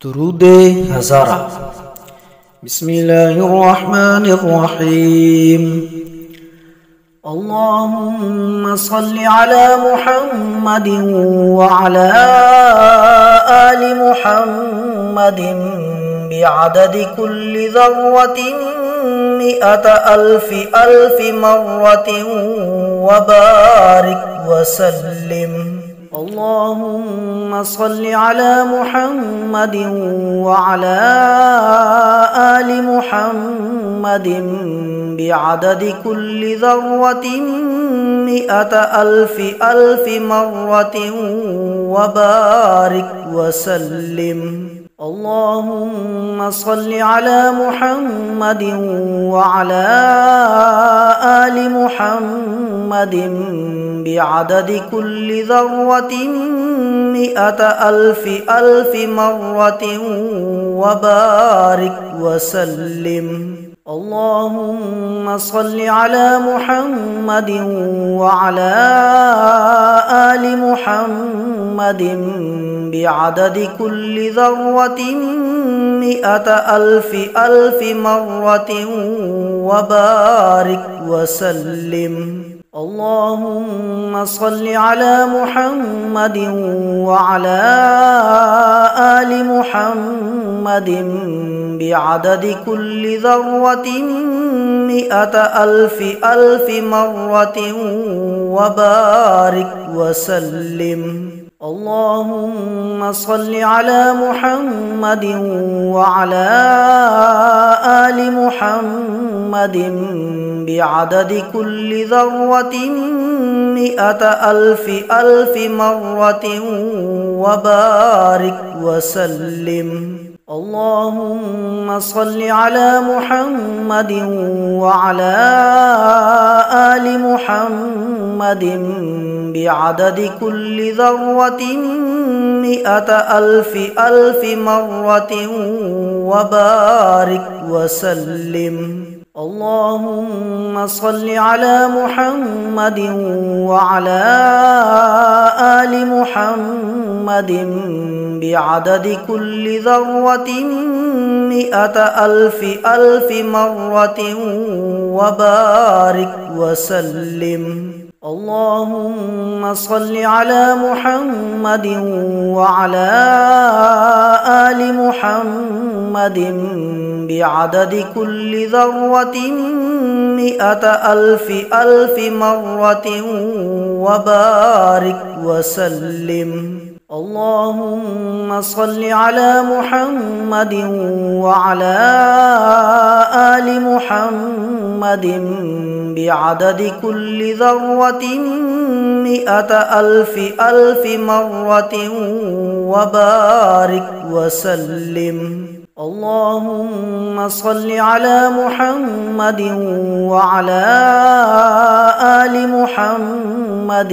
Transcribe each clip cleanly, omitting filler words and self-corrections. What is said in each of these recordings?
درود هزارا. بسم الله الرحمن الرحيم. اللهم صل على محمد وعلى آل محمد بعدد كل ذرة 100,000 مرة وبارك وسلم. اللهم صل على محمد وعلى آل محمد بعدد كل ذرة 100,000 مرة وبارك وسلم. اللهم صل على محمد وعلى آل محمد بعدد كل ذرة 100,000 مرة وبارك وسلم. اللهم صل على محمد وعلى آل محمد بعدد كل ذرة 100,000 مرة وبارك وسلم. اللهم صل على محمد وعلى آل محمد بعدد كل ذرة 100,000 مرة وبارك وسلم. اللهم صل على محمد وعلى آل محمد بعدد كل ذرة 100,000 مرة وبارك وسلم. اللهم صل على محمد وعلى آل محمد بعدد كل ذرة 100,000 مرة وبارك وسلم. اللهم صل على محمد وعلى آل محمد بعدد كل ذرة 100,000 مرة وبارك وسلم. اللهم صل على محمد وعلى آل محمد بعدد كل ذرة 100,000 مرة وبارك وسلم. اللهم صل على محمد وعلى آل محمد بعدد كل ذرة 100,000 مرة وبارك وسلم. اللهم صل على محمد وعلى آل محمد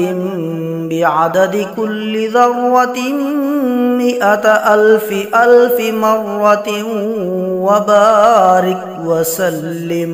بعدد كل ذرة 100,000 مرة وبارك وسلم.